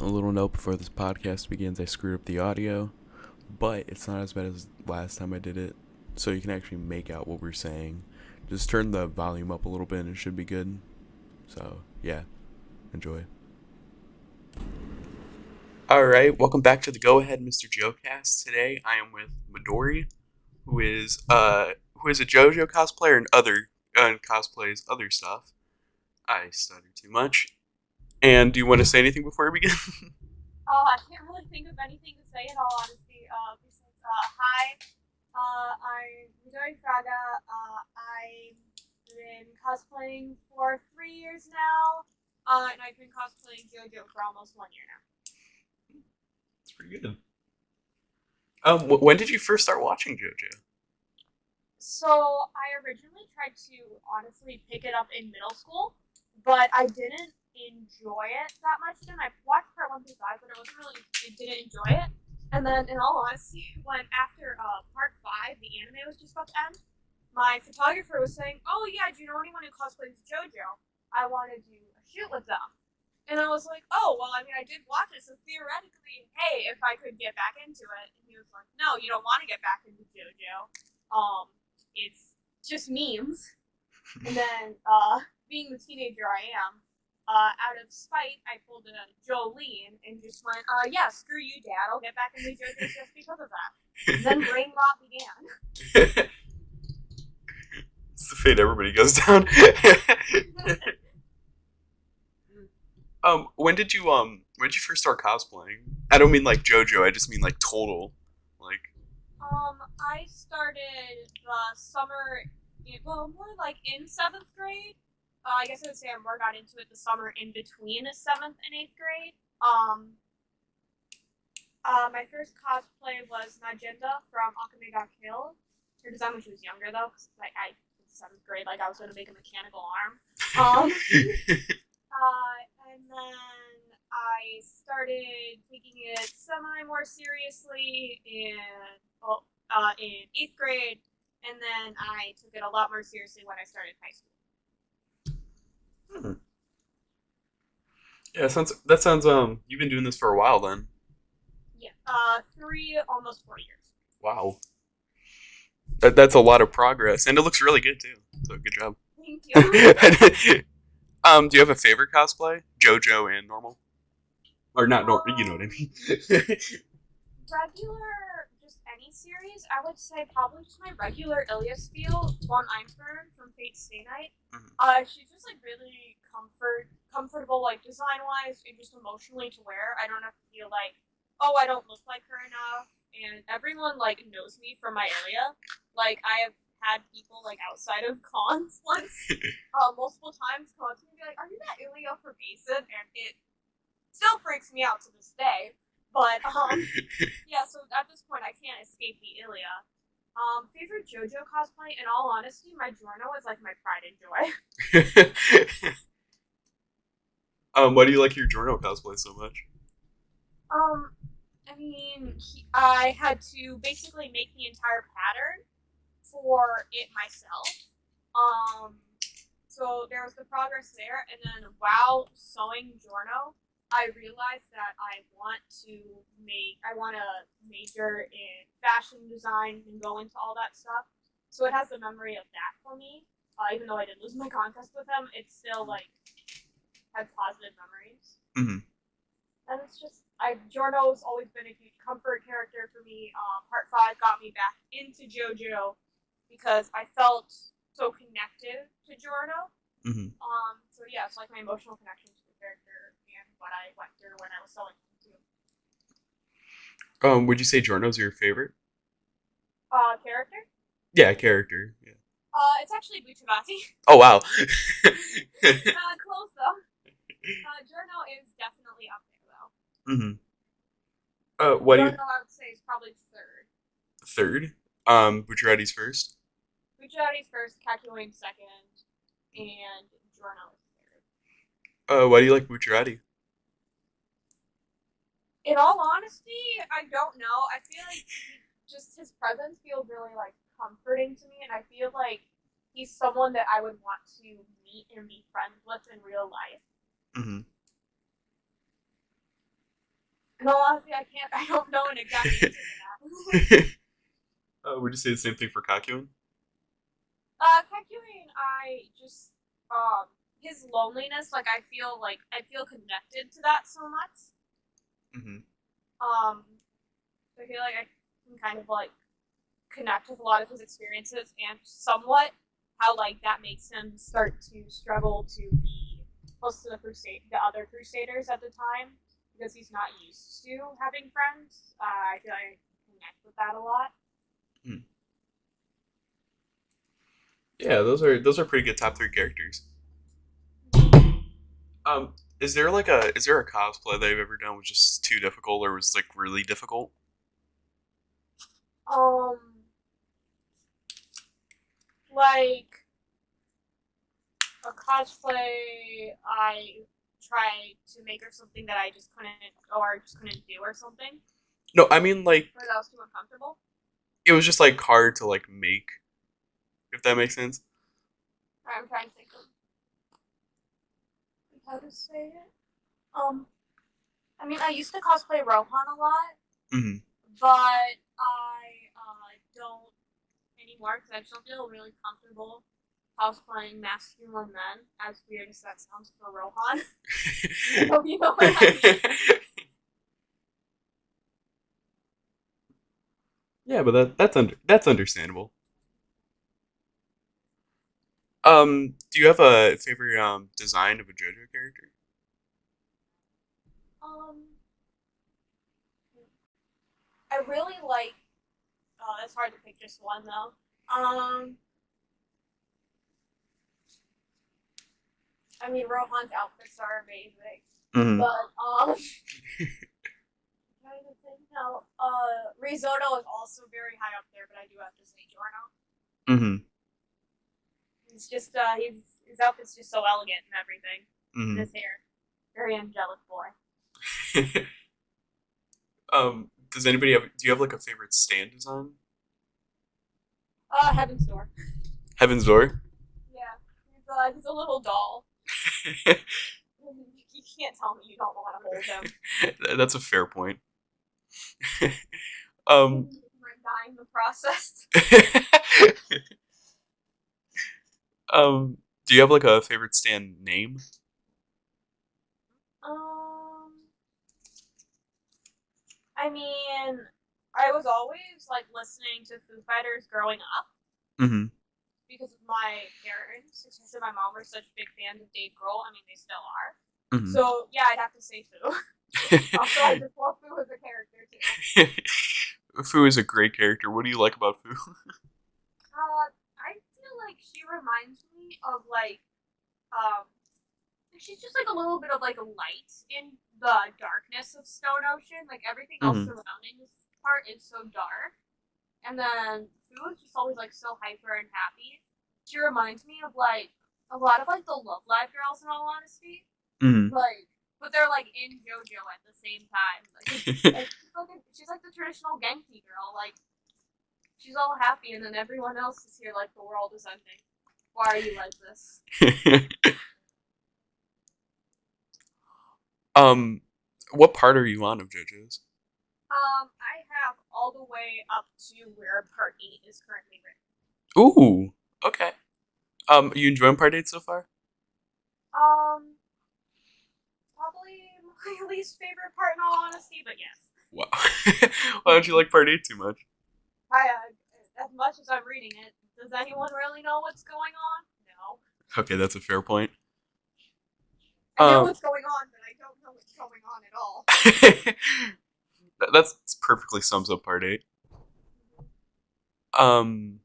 A little note before this podcast begins, I screwed up the audio, but it's not as bad as last time I did it, so you can actually make out what we're saying. Just turn the volume up a little bit and it should be good. So, yeah, enjoy. Alright, welcome back to the Go Ahead Mr. Joecast. Today I am with Midori, who is a JoJo cosplayer and other cosplays other stuff. I stutter too much. And do you want to say anything before we begin? I can't really think of anything to say in all honesty. Besides, hi, I'm Midori Fraga. I've been cosplaying for 3 years now, and I've been cosplaying JoJo for almost 1 year now. It's pretty good. When did you first start watching JoJo? So I originally tried to honestly pick it up in middle school, but I didn't enjoy it that much. Then I watched part 1 through 5, but didn't enjoy it. And then, in all honesty, when after part 5, the anime was just about to end, my photographer was saying, "Oh yeah, do you know anyone who cosplays JoJo? I want to do a shoot with them." And I was like, "Oh well, I mean, I did watch it, so theoretically, hey, if I could get back into it." And he was like, "No, you don't want to get back into JoJo. It's just memes." And then, being the teenager I am, out of spite, I pulled a Jolene and just went, yeah, screw you, Dad. I'll get back into JoJo just because of that. And then brain rot began. It's the fate everybody goes down. When did you first start cosplaying? I don't mean like JoJo. I just mean like total. Like, I started the summer, well, more like in 7th grade. I guess I would say I more got into it the summer in between 7th and 8th grade. My first cosplay was Magenta from Akame ga Kill. Her design when she was younger though, because like I in 7th grade, like I was going to make a mechanical arm. Um, and then I started taking it semi more seriously in 8th grade, and then I took it a lot more seriously when I started high school. hmm. Yeah, that sounds. You've been doing this for a while then. Yeah, 3 almost 4 years. Wow, that's a lot of progress, and it looks really good too. So good job. Thank you. Do you have a favorite cosplay? JoJo and normal, or not normal? You know what I um, mean. Regular, just any series, I would say probably just my regular Ilias feel, von Einsburn from Fate Stay Night. Mhm. She's just like really comfortable, like design wise and just emotionally to wear. I don't have to feel like, oh, I don't look like her enough. And everyone like knows me from my area. Like I have had people like outside of cons once, multiple times come up to me and be like, "Are you that Ilya from Mason?" And it still freaks me out to this day. But yeah, so at this point I can't escape the Ilya. Favorite JoJo cosplay? In all honesty, my Giorno is like my pride and joy. Why do you like your Jorno cosplay so much? Um, I mean, I had to basically make the entire pattern for it myself. Um, so there was the progress there, and then while sewing Giorno, I realized that I want to major in fashion design and go into all that stuff. So it has the memory of that for me. Even though I did lose my contest with him, it still like had positive memories. Hmm. And it's just Giorno's always been a huge comfort character for me. Part 5 got me back into JoJo because I felt so connected to Giorno. Hmm. So yeah, it's like my emotional connection to the character and what I went through when I was sewing him too. Would you say Jorno's your favorite? Character? Yeah, character. Yeah. It's actually Butcherati. Oh wow. Close though. Giorno is definitely up there though. Hmm. What do you Giorno, I would say, is probably third. third? Bucciarati's first. Butcherati's first, Kakyoin second, and Giorno is third. Why do you like Bucciarati? In all honesty, I don't know. I feel like just his presence feels really like comforting to me, and I feel like he's someone that I would want to meet and be friends with in real life. Hmm. exact answer to that. Would you say the same thing for Kakyoin? Kakyoin, I just his loneliness, like I feel connected to that so much. Mm-hmm. I feel like I can kind of like connect with a lot of his experiences and somewhat how like that makes him start to struggle to be close to the other crusaders at the time because he's not used to having friends. I feel like I connect with that a lot. Mm. Yeah, those are pretty good top three characters. Um, is there a cosplay that you've ever done was just too difficult or was like really difficult? Um, like a cosplay I tried to make or something that I just couldn't do or something. No, I mean like Or that was too uncomfortable. it was just like hard to like make, if that makes sense. I'm trying to think of how to say it. Um, I mean, I used to cosplay Rohan a lot, Mm-hmm. but I don't anymore because I just don't feel really comfortable cosplaying masculine men. As weird as that sounds for Rohan, so you know what I mean. Yeah, but that's understandable. Do you have a favorite design of a JoJo character? Um, I really like. Oh, it's hard to pick just one though. I mean, Rohan's outfits are amazing, Mm-hmm. but I'm trying to think now. Risotto is also very high up there, but I do have to say Giorno. Mm-hmm. He's just his outfit's just so elegant and everything. And Mm-hmm. his hair, very angelic boy. Does anybody have? Do you have like a favorite stand design? Heaven's Door. Heaven's Door. Yeah, he's a little doll. You can't tell me you don't want to hold him. That's a fair point. Maybe um, you might die in the process. do you have like a favorite stand name? Um, I mean, I was always like listening to Foo Fighters growing up Mm-hmm. because of my parents, especially my mom, were such big fans of Dave Grohl. I mean, they still are. Mm-hmm. So yeah, I'd have to say Foo. Also, I just love Foo as a character too. Fu is a great character. What do you like about Fu? I feel like she reminds me of like um she's just like a little bit of like a light in the darkness of Stone Ocean. Like everything else Mm-hmm. surrounding this part is so dark. And then Fu is just always like so hyper and happy. She reminds me of like a lot of like the Love Live girls in all honesty. Mm-hmm. Like but they're like in JoJo at the same time. Like she's like the traditional Genki girl. Like she's all happy and then everyone else is here like the world is ending. Why are you like this? um, what part are you on of JoJo's? I have all the way up to where part 8 is currently written. Ooh, okay. Are you enjoying part 8 so far? Um, Probably my least favorite part in all honesty, but yes. Wow. Why don't you like part 8 too much? As much as I'm reading it, does anyone really know what's going on? No. Okay, that's a fair point. I know Um, what's going on, but I don't know what's going on at all. that's perfectly sums up part 8. Um,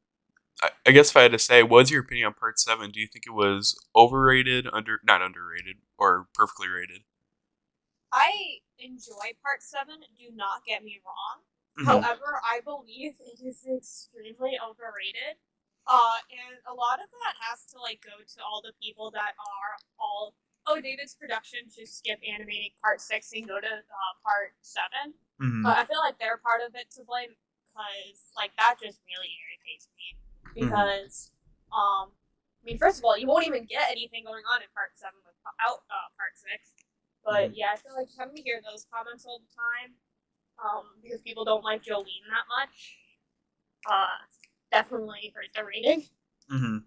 I guess if I had to say, what's your opinion on part 7? Do you think it was overrated, not underrated, or perfectly rated? I enjoy part 7, do not get me wrong. Mm-hmm. However, I believe it is extremely overrated. And a lot of that has to like go to all the people that are all David's production just skip animating part 6 and go to part 7. Mm-hmm. I feel like they're part of it to blame because like that just really irritates me Mm-hmm. because I mean first of all you won't even get anything going on in part 7 without part 6. Mm-hmm. But yeah, I feel like having to hear those comments all the time because people don't like Jolene that much. Definitely hurt the rating. Mm-hmm.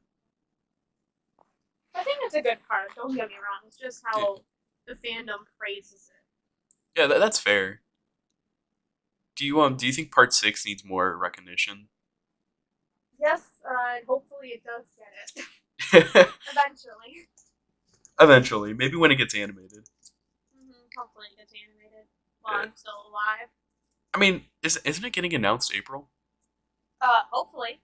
I think it's a good card. Don't get me wrong. It's just Yeah, how the fandom praises it. yeah, that's fair. Do you think Part 6 needs more recognition? Yes, hopefully it does get it eventually. Eventually, maybe when it gets animated. Hopefully it gets animated while Yeah. I'm still alive. I mean, isn't it getting announced April? Hopefully.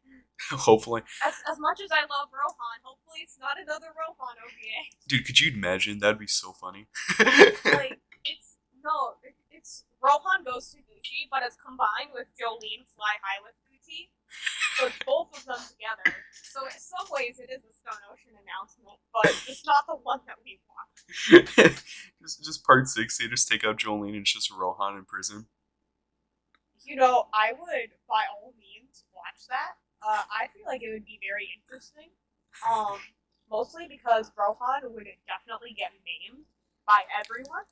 Hopefully. As much as I love Rohan, hopefully it's not another Rohan OVA. Dude, could you imagine? That'd be so funny. Like, it's Rohan goes to Gucci, but it's combined with Jolene Fly High with Gucci. So it's both of them together. So in some ways it is a Stone Ocean announcement, but it's not the one that we want. just Part 6, they just take out Jolene and it's just Rohan in prison. I would by all means watch that. I feel like it would be very interesting. Mostly because Rohan would definitely get named by everyone.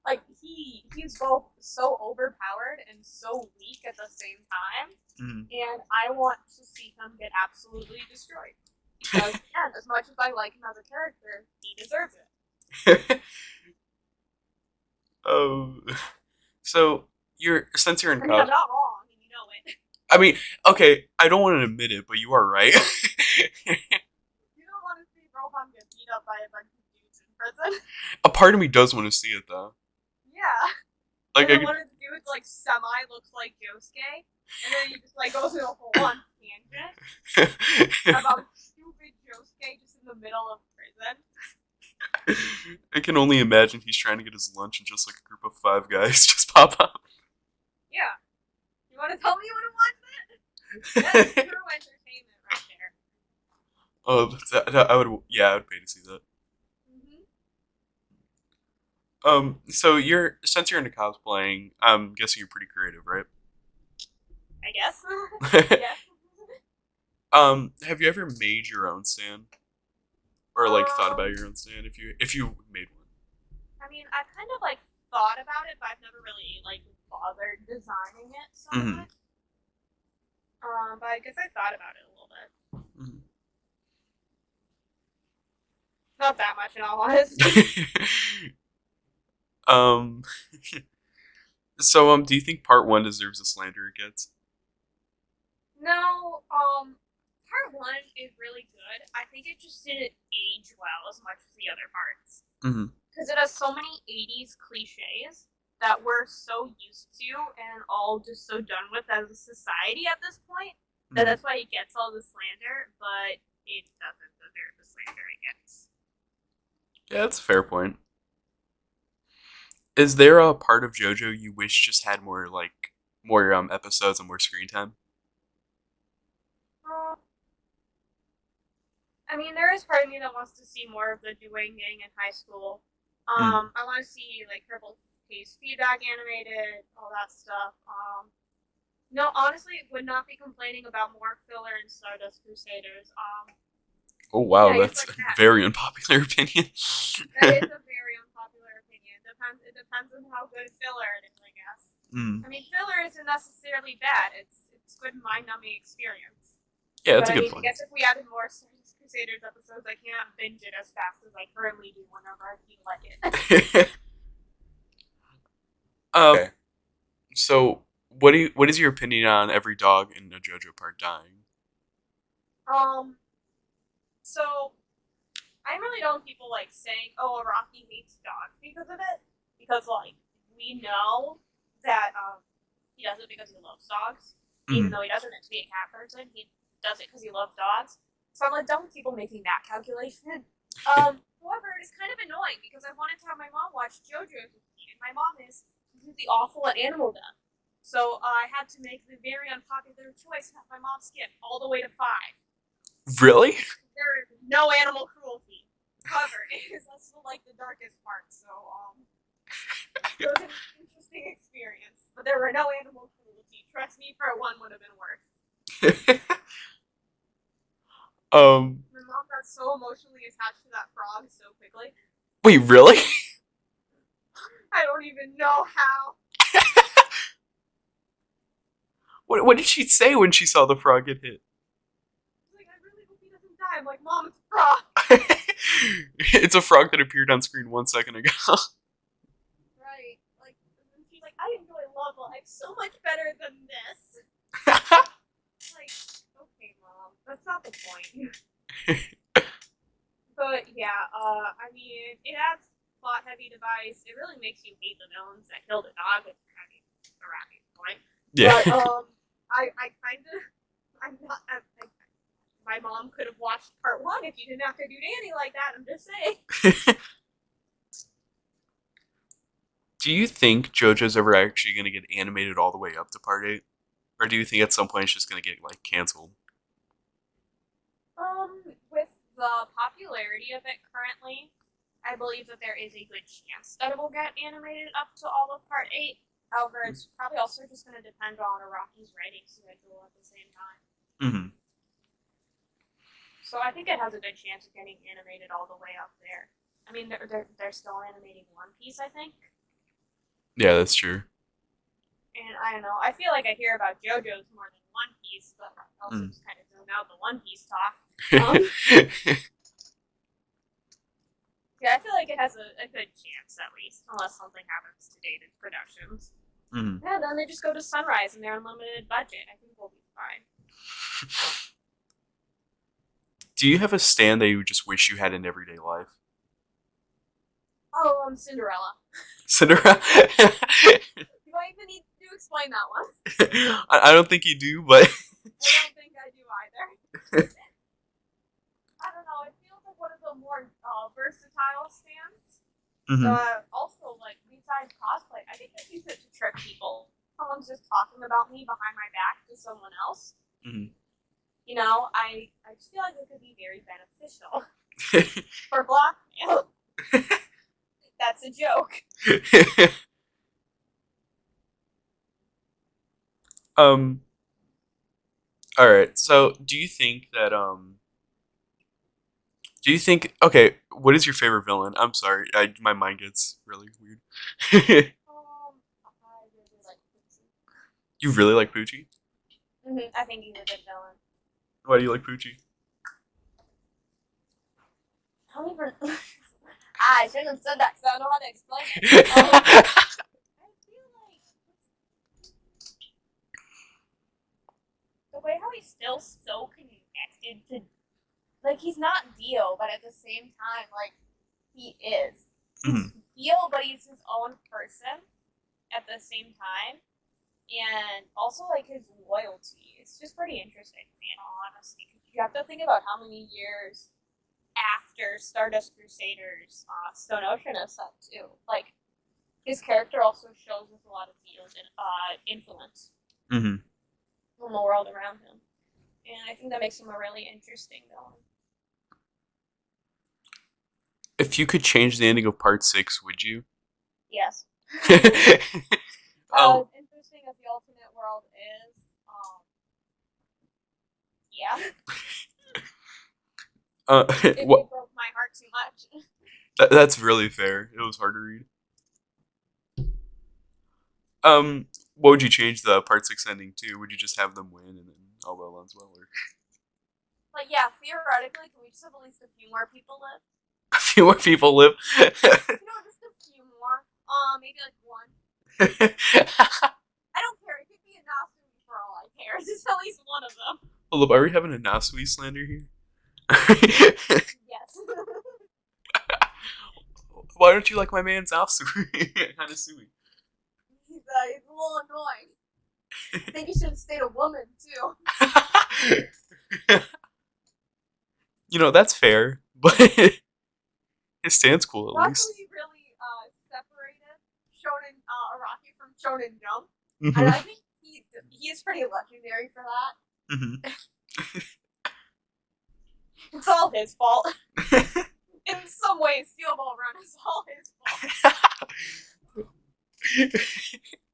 Like he's both so overpowered and so weak at the same time, and I want to see him get absolutely destroyed. Because again, as much as I like him as a character, he deserves it. Oh, so since you're in I mean, I'm college, not wrong, and you know it. I mean, okay, I don't want to admit it, but you are right. You don't want to see Rohan get beat up by a bunch of dudes in prison. A part of me does want to see it though. Yeah. Like, And then one of the dudes like semi looks like Josuke, and then he just like goes in a whole on tangent about stupid Josuke just in the middle of prison. I can only imagine he's trying to get his lunch and just like a group of 5 guys just pop up. Yeah. You want to tell me you want to watch that? That's true entertainment right there. Oh, I would, yeah, I would pay to see that. So since you're into cosplaying, I'm guessing you're pretty creative, right? I guess. Yes. Have you ever made your own stand, or like thought about Um, your own stand if you made one? I mean, I've kind of like thought about it, but I've never really like bothered designing it so Mm-hmm. much. But I guess I thought about it a little bit. Mm-hmm. Not that much, in all honesty. um. So do you think Part 1 deserves the slander it gets? No, part one is really good. I think it just didn't age well as much as the other parts. Mm-hmm. Because it has so many 80s cliches that we're so used to and all just so done with as a society at this point that that's why it gets all the slander, but it doesn't deserve the slander it gets. Yeah, that's a fair point. Is there a part of JoJo you wish just had more episodes and more screen time? Uh, I mean, there is part of me that wants to see more of the Duane gang in high school. Mm. I want to see like Purple Haze feedback animated, all that stuff. No, honestly, would not be complaining about more filler in Stardust Crusaders. Oh wow, Yeah, just that's like a that. very unpopular opinion. That is a very unpopular opinion. It depends on how good filler it is, I guess. Mm. I mean, filler isn't necessarily bad. It's good mind numbing experience. Yeah, that's But a I good mean, I point. guess if we added more Stardust Crusaders episodes, I can't binge it as fast as I currently do whenever I feel like it. Okay, so what is your opinion on every dog in a JoJo part dying? um, so I'm really don't people like saying, "Oh, Rocky hates dogs" because of it, because like we know that he does it because he loves dogs, even Mm. though he doesn't to be a cat person. He does it because he loves dogs. So I'm like, don't people making that calculation. However, it is kind of annoying because I wanted to have my mom watch JoJo's with me, and my mom is completely awful at animal death. So I had to make the very unpopular choice and have my mom skip all the way to 5. Really? There is no animal cruelty. However, it is also like the darkest part, so it was an interesting experience. But there were no animal cruelty. Trust me, part 1 would have been worse. um. My mom got so emotionally attached to that frog so quickly. Wait, really? I don't even know how. What did she say when she saw the frog get hit? She's like, I really hope he doesn't die. I'm like, Mom, it's a frog. It's a frog that appeared on screen 1 second ago. Right. Like, she's like, I enjoy Love Life so much better than this. Like, okay, Mom, that's not the point. But yeah, I mean, it adds plot-heavy device. It really makes you hate the villains that kill the dog. Which, I mean, a rapping point. Yeah. But I kind of, I'm not. My mom could have watched part one if you didn't have to do Danny like that. I'm just saying. Do you think JoJo's ever actually going to get animated all the way up to part 8? Or do you think at some point it's just going to get, like, canceled? With the popularity of it currently, I believe that there is a good chance that it will get animated up to all of part 8. However, it's probably also just going to depend on Araki's writing schedule at the same time. Mm-hmm. So I think it has a good chance of getting animated all the way up there. I mean, they're still animating One Piece, I think. Yeah, that's true. And I don't know. I feel like I hear about JoJo's more than One Piece, but I also just kind of zone out the One Piece talk. Yeah, I feel like it has a good chance, at least, unless something happens to dated productions. Mm-hmm. Yeah, then they just go to Sunrise and their unlimited budget. I think we'll be fine. Do you have a stand that you just wish you had in everyday life? Oh, Cinderella. Cinderella? Do I even need to explain that one? I don't think you do, but... I don't think I do either. I don't know. It feels like one of the more versatile stands. Mm-hmm. Also, like, besides cosplay, I think I use it to trick people. Someone's just talking about me behind my back to someone else. Mm-hmm. You know, I just feel like it could be very beneficial. For blackmail. That's a joke. Alright, so do you think that, okay, what is your favorite villain? I'm sorry, my mind gets really weird. I really like Poochie. You really like Poochie? Mm-hmm. I think he's a good villain. Why do you like Poochie? I don't even... I shouldn't have said that because I don't know how to explain it. I feel like the way how he's still so connected to, like, he's not Dio, but at the same time, like, he is. He's Dio, but he's his own person at the same time. And also, like, his loyalty. It's just pretty interesting, in all honesty. You have to think about how many years after Stardust Crusaders, Stone Ocean is set too. Like, his character also shows with a lot of Dio's influence in the world around him. And I think that makes him a really interesting villain. If you could change the ending of part 6, would you? Yes. Oh. As interesting as the alternate world is, yeah. It broke my heart too much. That's really fair. It was hard to read. What would you change the part 6 ending to? Would you just have them win and then all well ends well? Or? Like, yeah, theoretically, can we just have at least a few more people live? A few more people live? No, just a few more. Maybe like one. I don't care. It could be a Nasui for all I care. Just at least one of them. Hold up, are we having a Nasui slander here? Yes. Why don't you like my man Nasui? Hanasui. He's a little annoying. I think he should have stayed a woman too. You know, that's fair, but his stand's cool at least. Luckily, really separated Shonen Araki from Shonen Jump, and I think he is pretty legendary for that. It's all his fault. In some ways, Steel Ball Run is all his fault.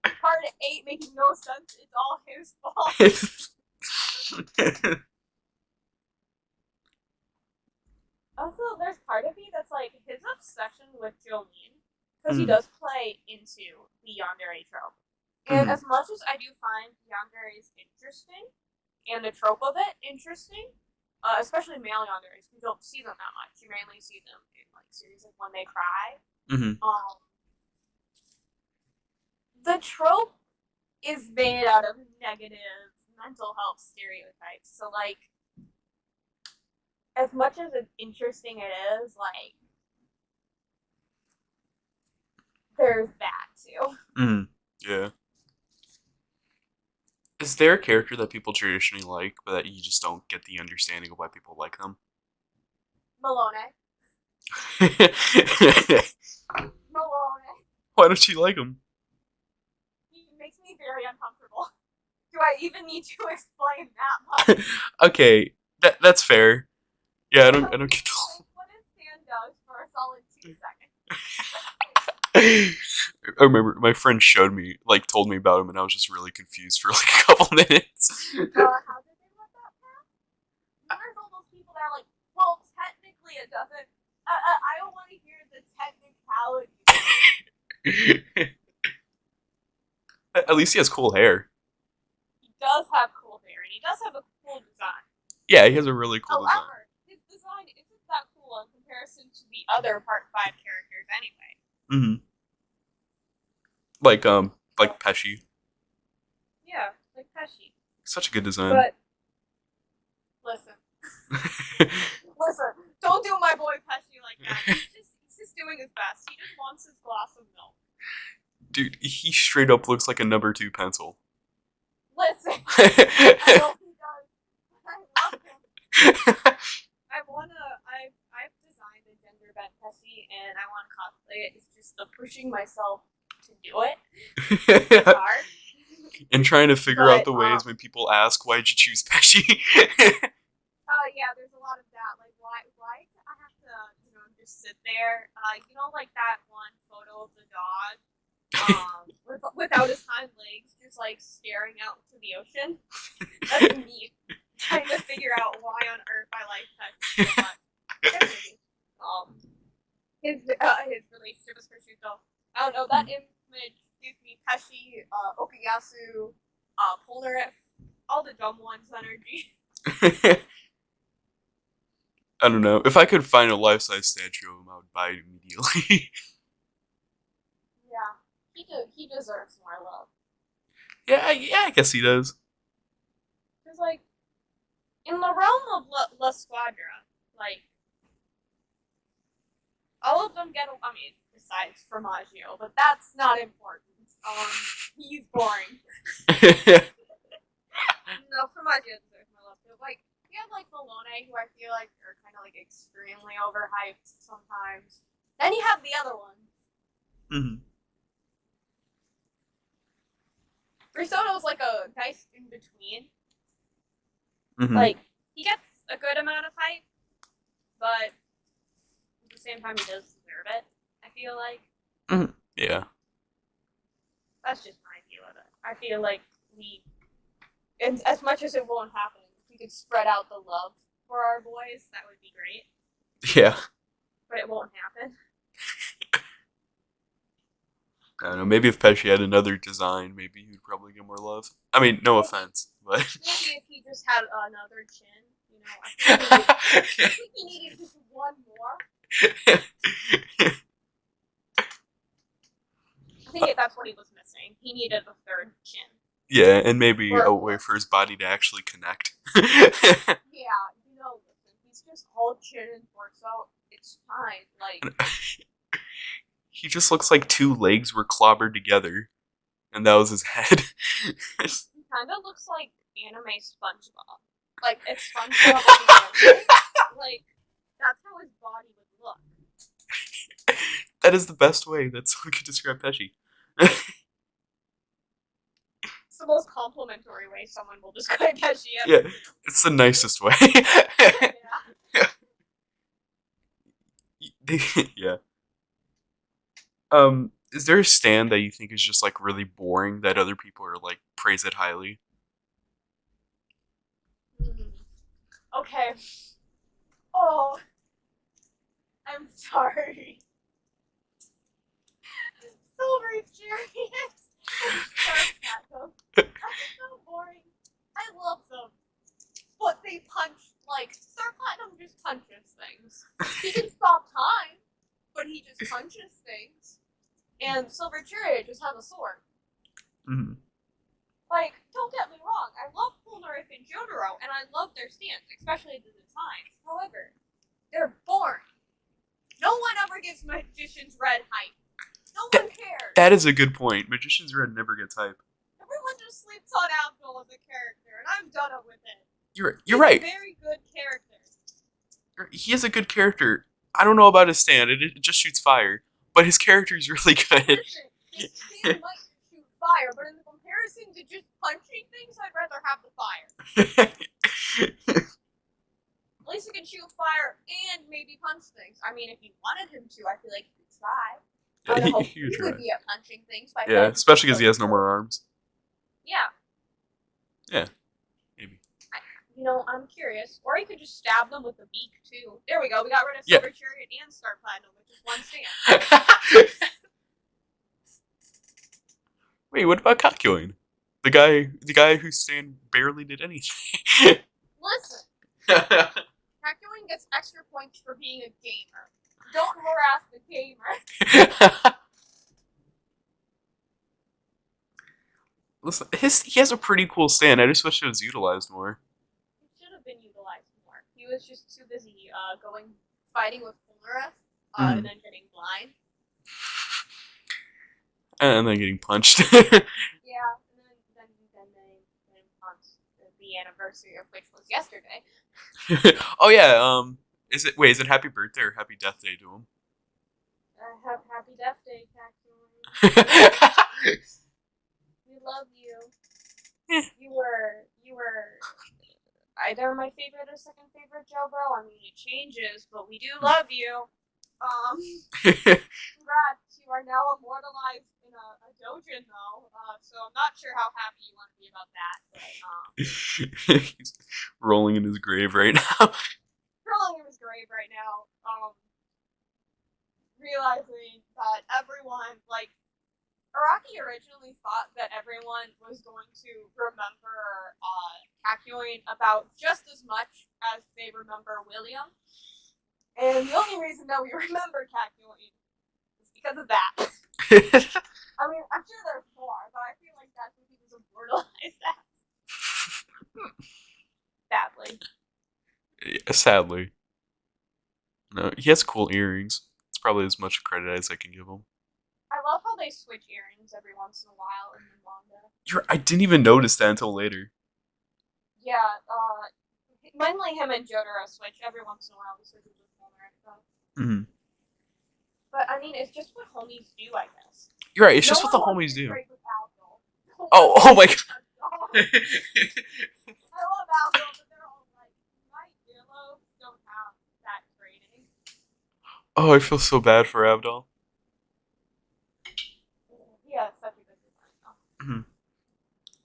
Part 8 making no sense. It's all his fault. Also, there's part of me that's like his obsession with Jolene, because he does play in into the yandere trope. And Mhm. as much as I do find yandere is interesting, and the trope of it interesting, especially male yanderes, you don't see them that much. You mainly see them in like series like When They Cry. Mhm. The trope is made out of negative mental health stereotypes. So like, as much as it's interesting it is, like, there's that too. Mhm. Yeah. Is there a character that people traditionally like, but that you just don't get the understanding of why people like them? Malone. Malone. Why don't you like them? He makes me very uncomfortable. Do I even need to explain that much? Okay, that's fair. Yeah, I don't get Like, what his hand does for a solid 2 seconds. the. I remember my friend showed me, like, told me about him, and I was just really confused for like a couple minutes. How did they let that pass? There's all those people that are like, well, technically it doesn't. I don't want to hear the technicality. At least he has cool hair. He does have cool hair, and he does have a cool design. Yeah, he has a really cool design. However, his design isn't that cool in comparison to the other Part 5 characters anyway. Mm-hmm. Like Pesci. Yeah, like Pesci. Such a good design. But, listen. Listen, don't do my boy Pesci like that. He's just doing his best. He just wants his glass of milk. Dude, he straight up looks like a number 2 pencil. Listen, I know he does. I love him. I've designed a gender bent Pesci, and I want to cosplay it. It's just the pushing myself to do it. It's hard. And trying to figure out the But, ways when people ask, why'd you choose Pesci? yeah, there's a lot of that. Like, why do I have to, just sit there? Like that one photo of the dog, without his hind legs, just like staring out into the ocean. That's me trying to figure out why on earth I like Pesci so much. His relationship with Prosciutto. I don't know, that image gives me Pesci, Okuyasu, Polnareff, all the dumb ones energy. I don't know. If I could find a life-size statue of him, I would buy it immediately. Yeah, he deserves more love. Yeah, I guess he does. Because, like, in the realm of La Squadra, like, all of them get, besides Formaggio, but that's not important. He's boring. No, Formaggio deserves my love too. Like, you have, like, Malone, who I feel like are kind of, like, extremely overhyped sometimes. Then you have the other ones. Mm-hmm. Risotto's, like, a nice in-between. Mm-hmm. Like, he gets a good amount of hype, but at the same time, he does deserve it, I feel like. Mm-hmm. Yeah. That's just my view of it. I feel like and as much as it won't happen, if we could spread out the love for our boys, that would be great. Yeah. But it won't happen. I don't know. Maybe if Pesci had another design, maybe he'd probably get more love. I mean, no offense, but maybe if he just had another chin, I think he needed just one more. I think that's what he was missing. He needed a third chin. Yeah, and maybe a way for his body to actually connect. Yeah, listen, he's just all chin and torso. It's fine. Like, he just looks like 2 legs were clobbered together, and that was his head. he kind of looks like anime SpongeBob. Like, if SpongeBob was anime, like, that's how his body would look. That is the best way. That's how we could describe Pesci. It's the most complimentary way someone will describe Pesci. Yeah, it's the nicest way. Yeah. Yeah. Is there a stand that you think is just like really boring that other people are like praise it highly? Okay. Oh, I'm sorry. Silver very serious and sharp at them. I think so boring. I love them. But they punch, like, Star Platinum just punches things. He can stop time, but he just punches things. And Silver Chariot just has a sword. Mm-hmm. Like, don't get me wrong, I love Polnareff and Jotaro, and I love their stance, especially the designs. However, they're boring. No one ever gives Magician's Red hype. No one cares. That is a good point. Magician's Red never gets hype. Everyone just sleeps on Abdul as a character, and I'm done with it. You're He's right. A very good character. He is a good character. I don't know about his stand. It just shoots fire, but his character is really good. Listen, his stand might shoot fire, but in the comparison to just punching things, I'd rather have the fire. At least he can shoot fire and maybe punch things. I mean, if you wanted him to, I feel like he could try. I don't know he would be at punching things. But yeah, especially because he has no more arms. Yeah. Yeah, maybe. I'm curious. Or he could just stab them with the beak, too. There we go. We got rid of Silver Chariot and Star Platinum with just one stand. Wait, what about Kakyoin? The guy whose stand barely did anything. Listen. Kakyoin gets extra points for being a gamer. Don't harass the gamer. Listen, he has a pretty cool stand. I just wish it was utilized more. It should have been utilized more. He was just too busy fighting with Polnareff, and then getting blind. And then getting punched. Yeah, and then punched the anniversary of which was yesterday. Oh yeah, is it Happy Birthday or Happy Death Day to him? Happy Death Day, Kakyoin. We love you. You were either my favorite or second favorite Jobro. I mean, it changes, but we do love you. Congrats, you are now immortalized in a dojin, though. So I'm not sure how happy you want to be about that. But he's rolling in his grave right now. Rolling in his grave right now. Realizing that everyone, like, Araki originally thought that everyone was going to remember Kakyoin about just as much as they remember William. And the only reason that we remember Kakyoin is because of that. I mean, I'm sure there's more, but I feel like that's what he was immortalized as. Sadly. Yeah, sadly. No, he has cool earrings. It's probably as much credit as I can give him. I love how they switch earrings every once in a while in the manga. I didn't even notice that until later. Yeah, mainly him and Jotaro switch every once in a while. He switches with Polnareff. But I mean, it's just what homies do, I guess. You're right. It's just what the homies do. Oh my god. I love Aldo, but they're all like, my earlobes don't have that training. Oh, I feel so bad for Abdul. Yeah, such a good design, though.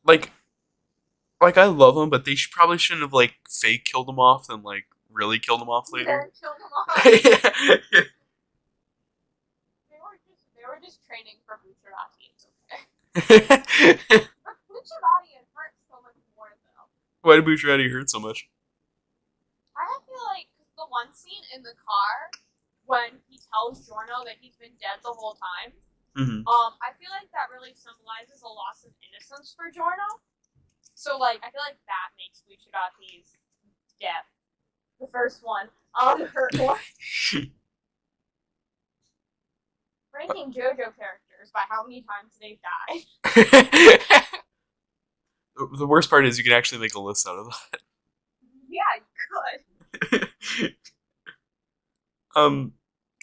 Like I love him, but they probably shouldn't have like fake killed him off and like really killed him off later. Killed him off. They were just training for Bucciarati. It's okay. But Bucciarati hurts so much more, though. Why did Bucciarati hurt so much? I feel like the one scene in the car when he tells Giorno that he's been dead the whole time. I feel like that really symbolizes a loss of innocence for Giorno. So, like, I feel like that makes Bucciarati's death, the first one, hurt more. Ranking JoJo characters by how many times they've died. The worst part is you can actually make a list out of that. Yeah, you could.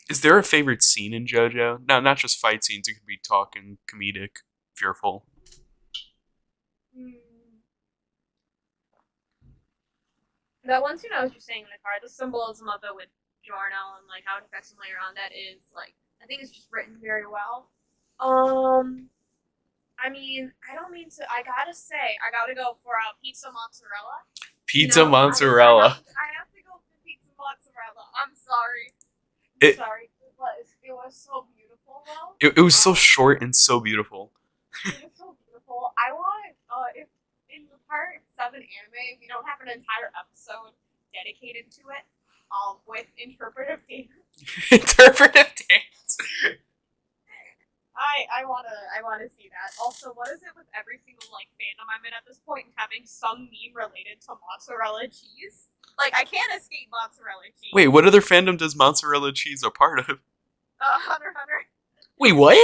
Is there a favorite scene in JoJo? No, not just fight scenes. It could be talking, comedic, fearful. That one scene I was just saying in the car, the symbolism of it with Giorno and like how it affects him later on, that is like, I think it's just written very well. I mean, I don't mean to. I gotta say, I gotta go for pizza mozzarella. Pizza mozzarella. I have to go for pizza mozzarella. I'm sorry. It was so beautiful. well. It was so short and so beautiful. It was so beautiful. I want if in the part 7 anime we don't have an entire episode dedicated to it, with interpretive dance. Interpretive dance. I wanna see that. Also, what is it with every single like fandom I'm in at this point and having some meme related to mozzarella cheese? Like I can't escape mozzarella cheese. Wait, what other fandom does mozzarella cheese a part of? Hunter x Hunter. Wait, what?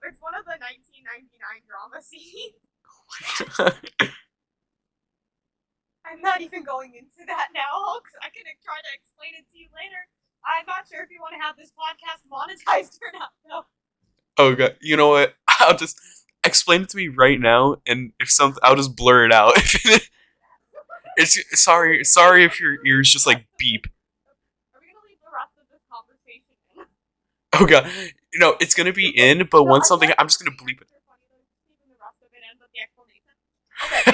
It's one of the 1999 drama scenes. I'm not even going into that now, because I can try to explain it to you later. I'm not sure if you want to have this podcast monetized or not, though. Oh god, you know what? I'll just explain it to me right now, and if something, I'll just blur it out. It's sorry if your ears just like beep. Are we gonna leave the rest of this conversation in? Oh god, it's gonna be in, but once something, I'm just gonna bleep it. Okay.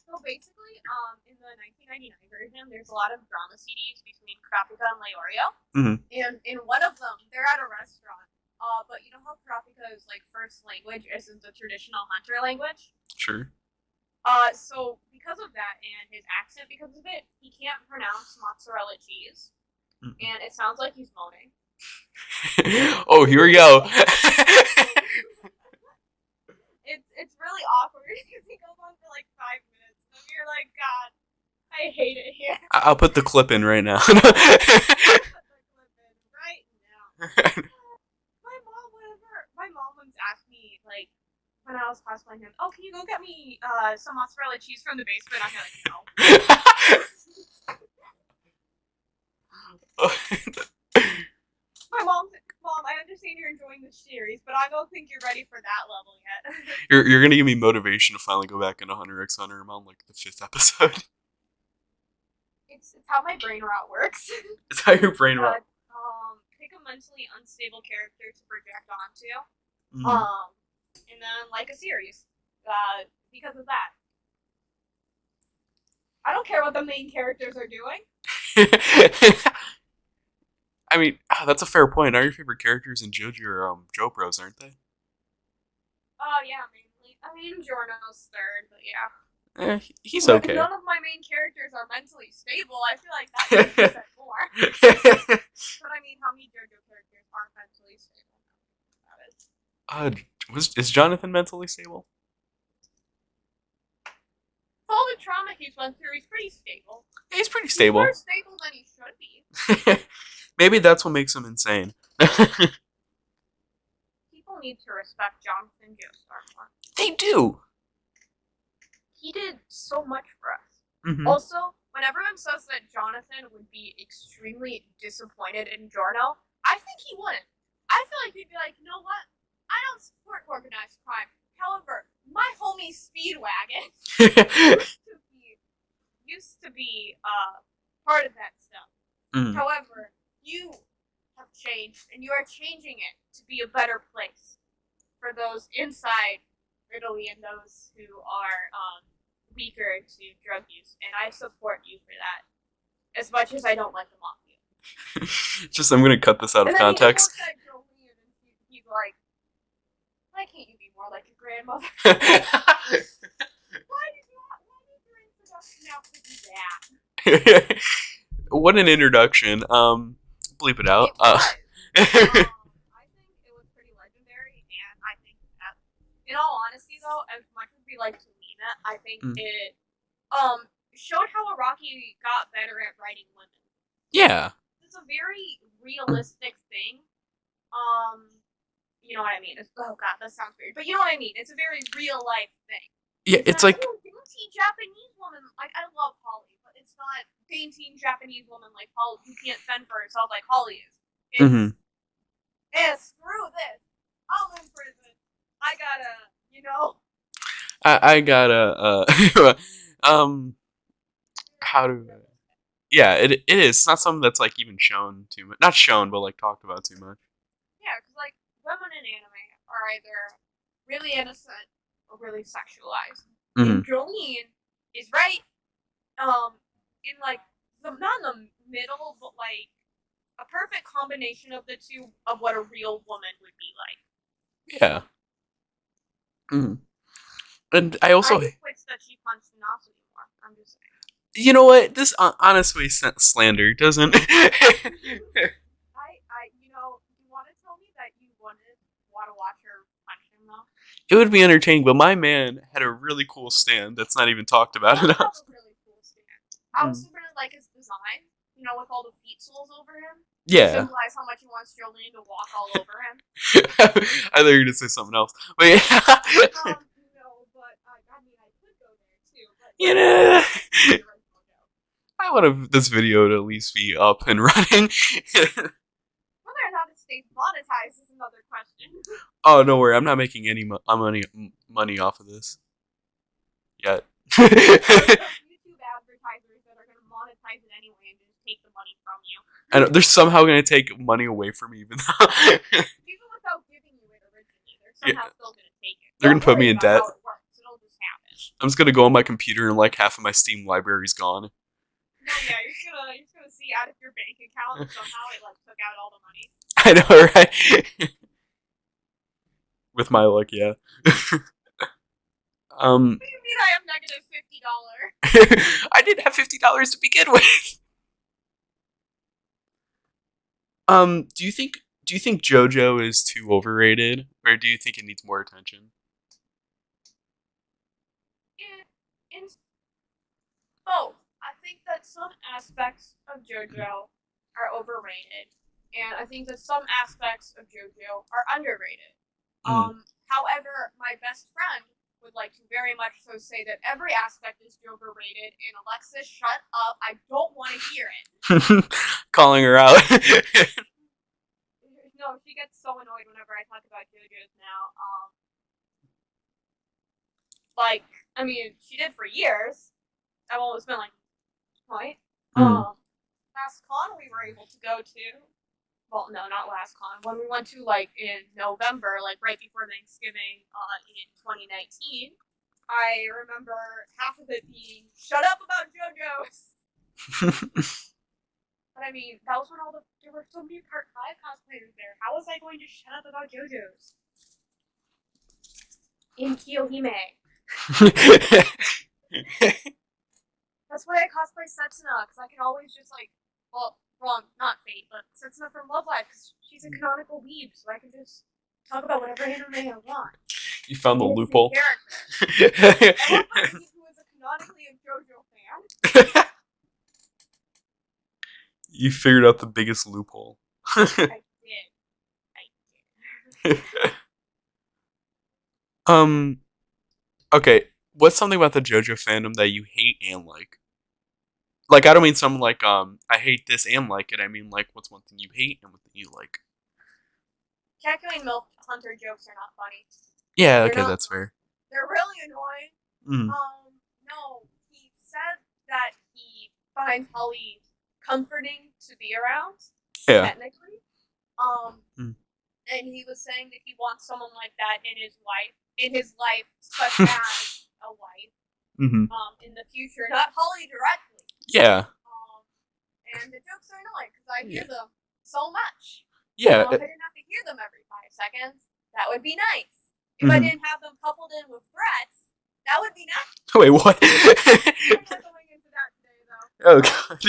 So basically, in the 1999 version, there's a lot of drama CDs between Kurapika and Leorio. Mhm. And in one of them, they're at a restaurant. But you know how Kurapika's like first language isn't the traditional hunter language? Sure. So because of that and his accent because of it, he can't pronounce mozzarella cheese. And it sounds like he's moaning. Oh, here we go. It's really awkward because he goes on for like 5 minutes and you're like, God, I hate it here. I'll put the clip in right now. Put the clip in right now. My mom once asked me, like, when I was cosplaying him, oh, can you go get me some mozzarella cheese from the basement? I'm like, no. My mom's, Mom, I understand you're enjoying the series, but I don't think you're ready for that level yet. You're gonna give me motivation to finally go back into Hunter x Hunter. I'm on like the 5th episode. It's how my brain rot works. It's how your brain rot. Pick a mentally unstable character to project onto. Mm. And then like a series. Because of that. I don't care what the main characters are doing. I mean, that's a fair point. Are your favorite characters in JoJo are Jopros, aren't they? Oh yeah, mainly. I mean, Giorno's third, but yeah. He's okay. None of my main characters are mentally stable. I feel like that makes it more. But I mean, how many JoJo characters aren't mentally stable? Is Jonathan mentally stable? All the trauma he's went through, he's pretty stable. Yeah, he's pretty stable. He's more stable than he should be. Maybe that's what makes him insane. People need to respect Jonathan Joestar more. They do. He did so much for us. Mm-hmm. Also, when everyone says that Jonathan would be extremely disappointed in Giorno, I think he wouldn't. I feel like he'd be like, you know what? I don't support organized crime. However, my homie Speedwagon used to be part of that stuff. Mm. However, you have changed, and you are changing it to be a better place for those inside Italy and those who are weaker to drug use, and I support you for that. As much as I don't like the mafia. Just, I'm gonna cut this out of context. He looks at Jolene and he's like, why can't you be more like your grandmother? Why did your introduction now to do that? What an introduction. Bleep it out. I think it was pretty legendary, and I think that, in all honesty, though, as much as we like to lean it, I think it showed how Araki got better at writing women. Yeah. It's a very realistic thing. You know what I mean? Oh god, that sounds weird, but you know what I mean. It's a very real life thing. Yeah, it's like dainty Japanese woman. Like I love Holly, but it's not dainty Japanese woman like Holly who can't fend for herself like Holly is. It's screw this. I'm in prison. I gotta, you know. I gotta how do yeah, it is. It's not something that's like even shown too much. Not shown, but like talked about too much. Yeah, because like women in anime are either really innocent or really sexualized. And Jolene is right, in like not in the middle, but like a perfect combination of the two of what a real woman would be like. Yeah. Mm. And I also, I just wish that she punched Nasu more. I'm just saying. you know what? This honestly slander doesn't. You want to tell me that you wouldn't want to watch her punch him though? It would be entertaining, but my man had a really cool stand that's not even talked about He does enough. have a really cool stand. I Mm. also really like his design. With all the feet soles over him. To Yeah. symbolize how much he wants Jolene to walk all over him. I thought you were gonna say something else, but yeah. No, but I mean, I could go there too. But You know, I want this video to at least be up and running. whether or not it stays monetized is another question. Oh, don't worry, I'm not making any money off of this yet. YouTube advertisers that are going to monetize it anyway and just take the money from you. And they're somehow gonna take money away from me, even though Even without giving you it originally, they're somehow still going to take it. they're gonna Don't put me worry in about debt. how it works. It'll just happen. I'm just gonna go on my computer and like half of my Steam library's gone. No, yeah, you're just gonna see out of your bank account and somehow it like took out all the money. I know, right? With my luck, yeah. What do you mean I have negative $50? I didn't have $50 to begin with. Do you think JoJo is too overrated, or do you think it needs more attention? In both. I think that some aspects of JoJo are overrated, and I think that some aspects of JoJo are underrated. However, my best friend would like to very much so say that every aspect is overrated, and Alexis, shut up. I don't want to hear it. Calling her out. No, she gets so annoyed whenever I talk about JoJo's now. I mean, she did for years. I've always been like, what? Last con we were able to go to. Well, no, not last con. When we went to in November, right before Thanksgiving, in 2019, I remember half of it being "Shut up about JoJo's." But I mean, that was when there were so many Part 5 cosplayers there. How was I going to shut up about JoJo's? In Kiyohime. That's why I cosplay Setsuna, because I can always just wrong, not Fate, but Setsuna from Love Live, because she's a canonical weeb, so I can just talk about whatever anime I want. You found the loophole. I want my weeb who is a canonically a JoJo fan. You figured out the biggest loophole. I did. Okay, what's something about the JoJo fandom that you hate and like? Like, I don't mean something like, I hate this and like it. I mean, like, what's one thing you hate and what thing you like? Kaku and Milk Hunter jokes are not funny. Yeah, okay, that's fair. They're really annoying. No, he said that he finds Holly comforting to be around. Yeah. Technically. And he was saying that he wants someone like that in his life, such as a wife. In the future, not Holly directly. Yeah. And the jokes are annoying because I hear them so much. Yeah. If I didn't have to hear them every 5 seconds, that would be nice. If I didn't have them coupled in with threats, that would be nice. Wait, what? I'm not going into that today, though. Oh, God.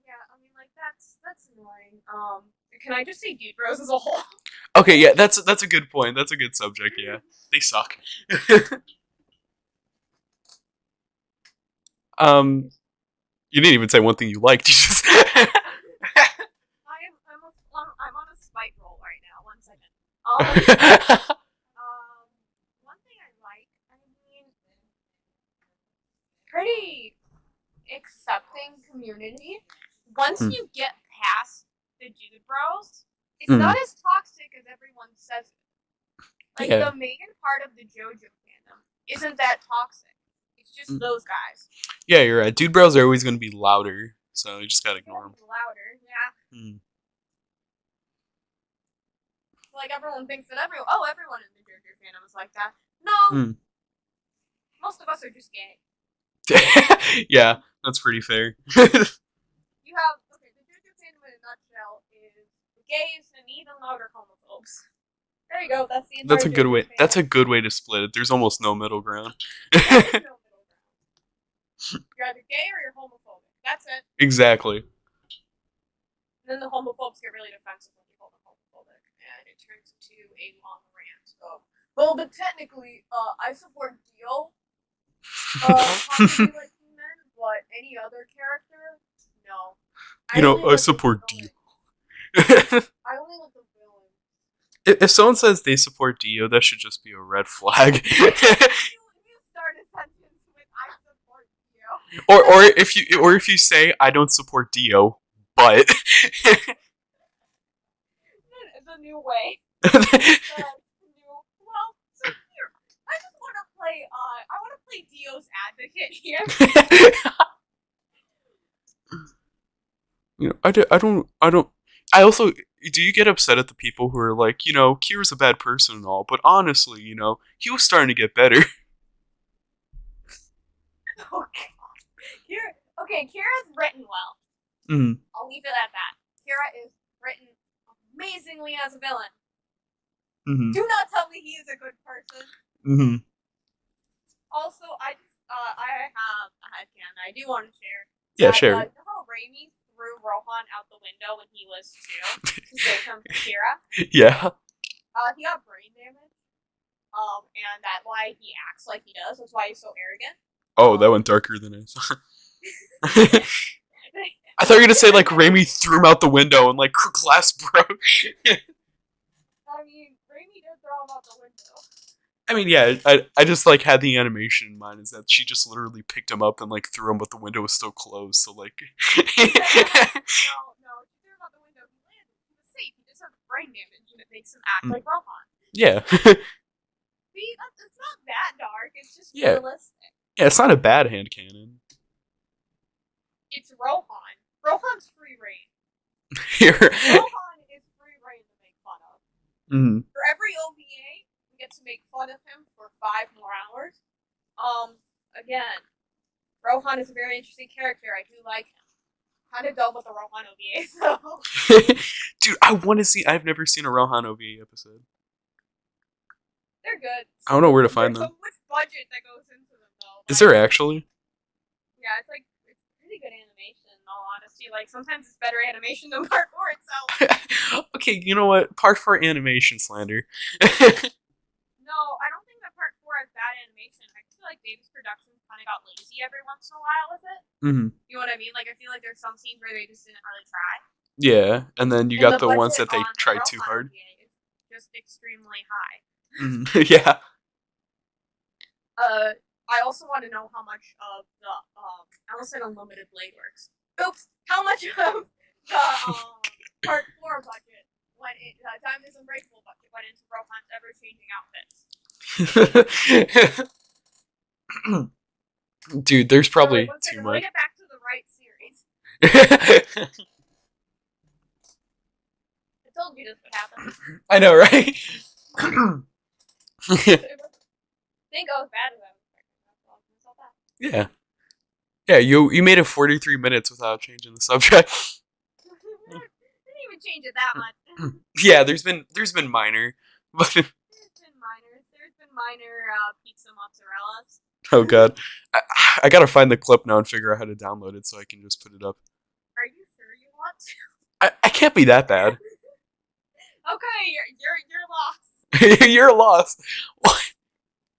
Yeah, I mean, that's annoying. Can I just say Dude Bros as a whole? Okay, yeah, that's a good point. That's a good subject, yeah. They suck. You didn't even say one thing you liked. You just I'm on a spite roll right now. 1 second. One thing I like, pretty accepting community. Once you get past the Dude Bros, it's not as toxic as everyone says it. The main part of the JoJo fandom isn't that toxic. It's just those guys. Yeah, you're right. Dude Bros are always going to be louder, so you just gotta ignore them. Louder, yeah. Everyone thinks that everyone in the JoJo fandom is like that. No. Most of us are just gay. Yeah, that's pretty fair. You have the JoJo fandom in a nutshell is gays and even louder homophobes. There you go. That's the entire. That's a good way. That's a good way to split it. There's almost no middle ground. There is no middle ground. You're either gay or you're homophobic. That's it. Exactly. And then the homophobes get really defensive when you call them homophobic, and it turns into a long rant of, well, but technically, I support Dio. Possibly like men, but any other character, no. I support Dio. I only like the villain. If someone says they support Dio, that should just be a red flag. You start a sentence with "I support Dio," or if you say I don't support Dio, but it's a new way. Well, so here, I just want to play. I want to play Dio's advocate here. I also, do you get upset at the people who are like, Kira's a bad person and all, but honestly, he was starting to get better. Oh God. Kira's written well. Mm-hmm. I'll leave it at that. Kira is written amazingly as a villain. Mm-hmm. Do not tell me he is a good person. Mm-hmm. Also, I have a headcanon I do want to share. Yeah, share. You know how Raimi threw Rohan out the window when he was 2 to save him from Kira? Yeah. He got brain damage. And that's why he acts like he does. That's why he's so arrogant. Oh, that went darker than I thought. I thought you were gonna say like Raimi threw him out the window and like glass broke. I mean, Raimi did throw him out the window. I mean, yeah, I just like had the animation in mind is that she just literally picked him up and like threw him, but the window was still closed. So like, no, she threw him out the window. He landed. He was safe. He just had brain damage, and it makes him act like Rohan. Yeah. See, it's not that dark. It's just realistic. Yeah, it's not a bad hand cannon. It's Rohan. Rohan's free reign. Rohan is free reign to make fun of. Mm-hmm. For every OVA, we get to make fun of him for 5 more hours. Again, Rohan is a very interesting character. I do like him. Kind of dull with the Rohan OVA, so. Dude, I want to see. I've never seen a Rohan OVA episode. They're good. I don't know where to find them. There's so much budget that goes into them, though. Is there actually? Yeah, it's really good animation, in all honesty. Like, sometimes it's better animation than Part 4 itself. Okay, you know what? Part 4 animation slander. No, I don't think that Part 4 has bad animation. I feel like Baby's production kind of got lazy every once in a while with it. Mm-hmm. You know what I mean? Like, I feel like there's some scenes where they just didn't really try. Yeah, and then you got the ones that they tried too hard. Is just extremely high. Mm-hmm. Yeah. I also want to know how much of the I almost said Unlimited Blade Works. Oops! How much of the Part 4 budget Diamond's Unbreakable budget went into Rohan's ever-changing outfits? Dude, there's probably too much. Let me get back to the right series. I told you this would happen. I know, right? Think I was bad at that. Yeah. Yeah, you made it 43 minutes without changing the subject. Didn't even change it that much. Yeah, there's been minor, but there's been minor pizza mozzarellas. Oh god, I gotta find the clip now and figure out how to download it so I can just put it up. Are you sure you want to? I can't be that bad. Okay, you're lost. You're lost. What?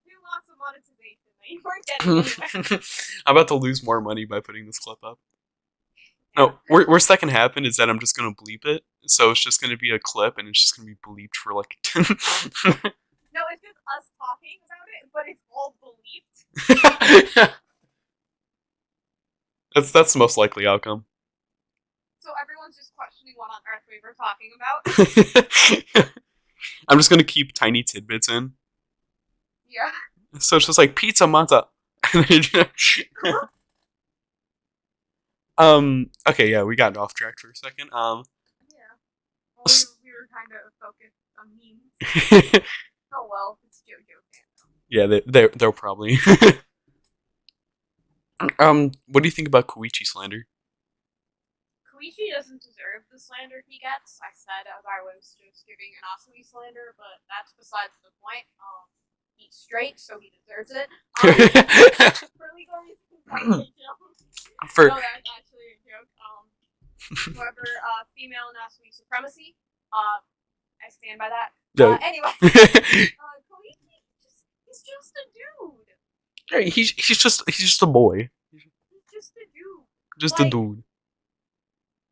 You lost some monetization. You weren't getting anywhere. I'm about to lose more money by putting this clip up. No, worst that can happen is that I'm just gonna bleep it. So it's just gonna be a clip, and it's just gonna be bleeped for like. No, it's just us talking about it, but it's all bleeped. That's the most likely outcome. So everyone's just questioning what on earth we were talking about. I'm just gonna keep tiny tidbits in. Yeah. So it's just like pizza matza. Okay, yeah, we got off track for a second. Yeah. Well, we were kind of focused on memes. Oh well, it's JoJo. Yeah, they'll probably. What do you think about Koichi slander? Koichi doesn't deserve the slander he gets. I said as I was just giving an Asumi slander, but that's besides the point. He's straight, so he deserves it. For legal reasons, I can't For no, that's actually a joke. However, female Asumi supremacy. I stand by that. Anyway, Koichi, he's just a dude. Hey, he's just a boy. He's just a dude. Just like, a dude.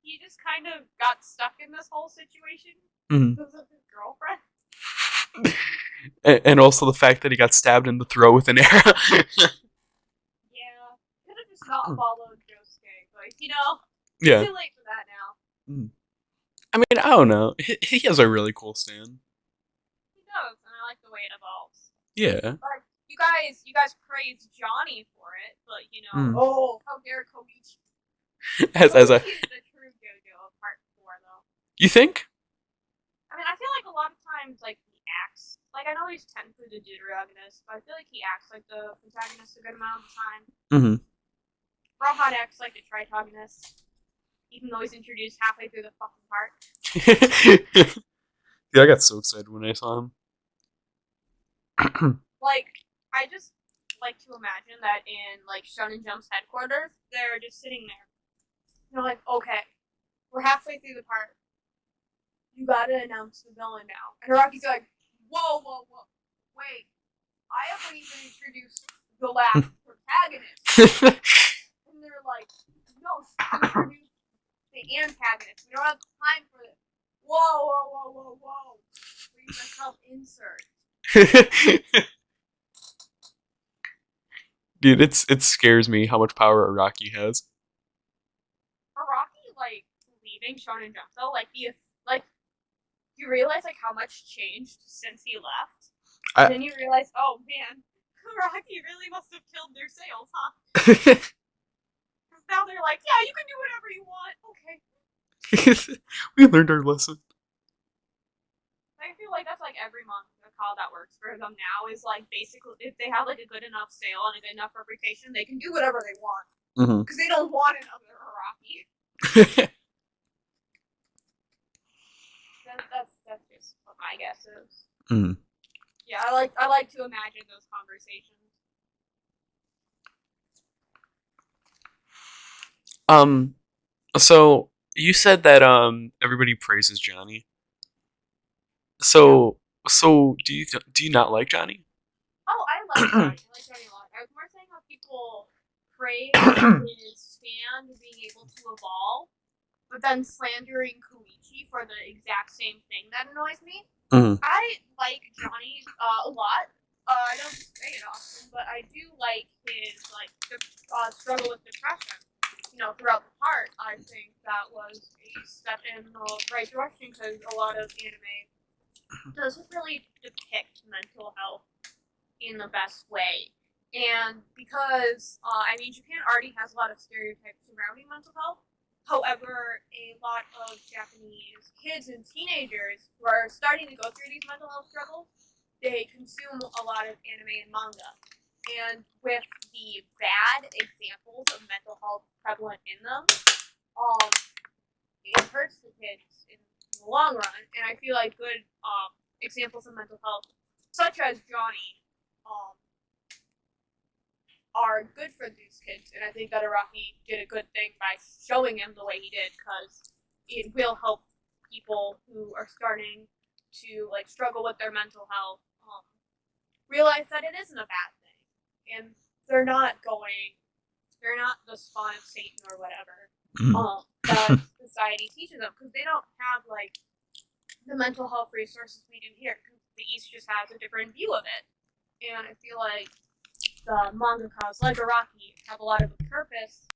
He just kind of got stuck in this whole situation because of his girlfriend. And also the fact that he got stabbed in the throat with an arrow. Yeah, could have just not followed Josuke, but Yeah. Too late for that now. I mean, I don't know. He has a really cool stand. He does, and I like the way it evolves. Yeah. But you guys praise Johnny for it, but oh, how dare Koichi? As a the true JoJo of part 4, though. You think? I mean, I feel like a lot of times, like, he acts like, I know he's technically the deuteragonist, but I feel like he acts like the protagonist a good amount of the time. Rohan acts like the tritogonist, even though he's introduced halfway through the fucking part. Yeah, I got so excited when I saw him. Like, I just like to imagine that in, like, Shonen Jump's headquarters, they're just sitting there. They're like, okay, we're halfway through the part. You gotta announce the villain now. And Araki's like, whoa, wait. I haven't even introduced the last protagonist. And they're like, no, introduce the antagonist. We don't have time for this. Whoa. Please myself insert. Dude, it scares me how much power Araki has. Araki, like, leaving Shonen Jump, though, like, you realize, like, how much changed since he left. And then you realize, oh, man, Araki really must have killed their sales, huh? Because now they're like, yeah, you can do whatever you want. Okay. We learned our lesson. I feel like that's, like, every month. How that works for them now is, like, basically, if they have, like, a good enough sale and a good enough reputation, they can do whatever they want. Because they don't want another Araki. That's just what my guess is. Yeah, I like to imagine those conversations. So you said that everybody praises Johnny. So do you not like Johnny? Oh, I like Johnny. I like Johnny a lot. I was more saying how people praise his stand being able to evolve, but then slandering Koichi for the exact same thing that annoys me. I like Johnny a lot. I don't say it often, but I do like his struggle with depression. Throughout the part, I think that was a step in the right direction because a lot of anime doesn't really depict mental health in the best way. And because, Japan already has a lot of stereotypes surrounding mental health. However, a lot of Japanese kids and teenagers who are starting to go through these mental health struggles, they consume a lot of anime and manga. And with the bad examples of mental health prevalent in them, it hurts the kids in the long run. And I feel like good examples of mental health, such as Johnny, are good for these kids. And I think that Araki did a good thing by showing him the way he did, because it will help people who are starting to struggle with their mental health realize that it isn't a bad thing. And they're not the spawn of Satan or whatever that society teaches them, because they don't have the mental health resources we do here. The East just has a different view of it, and I feel like the mangakas like Araki have a lot of a purpose,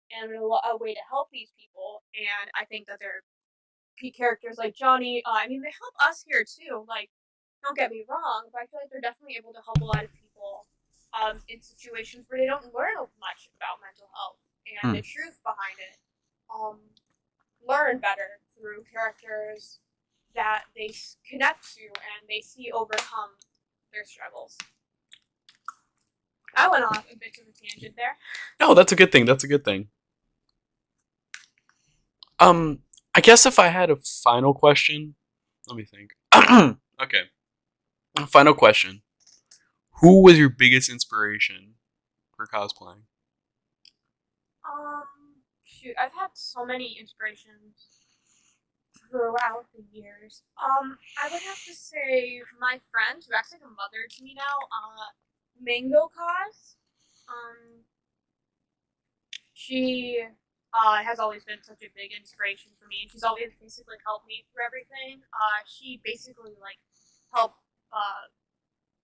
and a way to help these people. And I think that they're key characters like Johnny. They help us here too. Don't get me wrong, but I feel like they're definitely able to help a lot of people in situations where they don't learn much about mental health and the truth behind it. Learn better through characters that they connect to and they see overcome their struggles. I went off a bit of a tangent there. No, that's a good thing. I guess if I had a final question, let me think. Okay, final question. Who was your biggest inspiration for cosplaying? Shoot, I've had so many inspirations throughout the years. I would have to say my friend, who acts like a mother to me now, Mango Cause. Um, she has always been such a big inspiration for me, and she's always basically helped me through everything. She basically like helped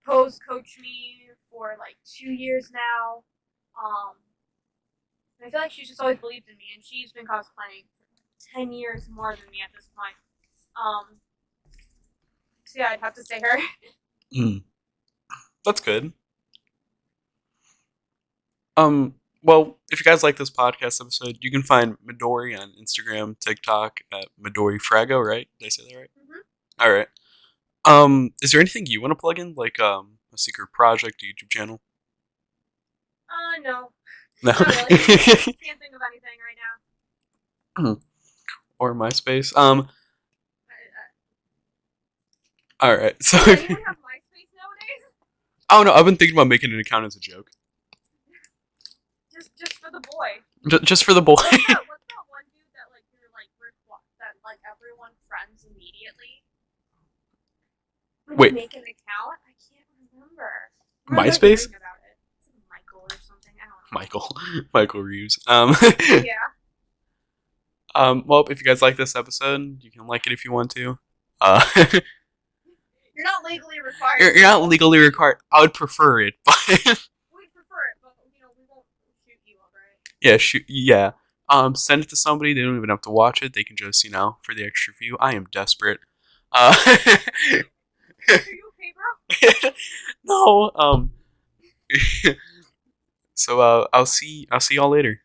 pose coach me for like 2 years now. Um, and I feel like she's just always believed in me, and she's been cosplaying for 10 years more than me at this point. Um, so yeah, I'd have to say her. Mm, that's good. Well, if you guys like this podcast episode, you can find Midori on Instagram, TikTok at Midori Fraga, right? Did I say that right? Mm-hmm. All right. Is there anything you want to plug in, like a secret project, a YouTube channel? No, No. not really. Can't think of anything right now. Or MySpace. Uh, All right. So, does anyone have MySpace nowadays? oh no, I've been thinking about making an account as a joke, Just for the boy. just for the boy. What's that one dude that like you're like that like everyone friends immediately when you Wait, make an account? I can't remember. I remember MySpace? hearing about it. It's like Michael or something. I don't know. Michael, Michael Reeves. Yeah. Well, if you guys like this episode, you can like it if you want to. You're not legally required. You're not legally required. I would prefer it, but We'd prefer it, but we won't shoot you over it. yeah, yeah. Send it to somebody. They don't even have to watch it. They can just, for the extra view. I am desperate. Are you okay, bro? No. So I'll see y'all later.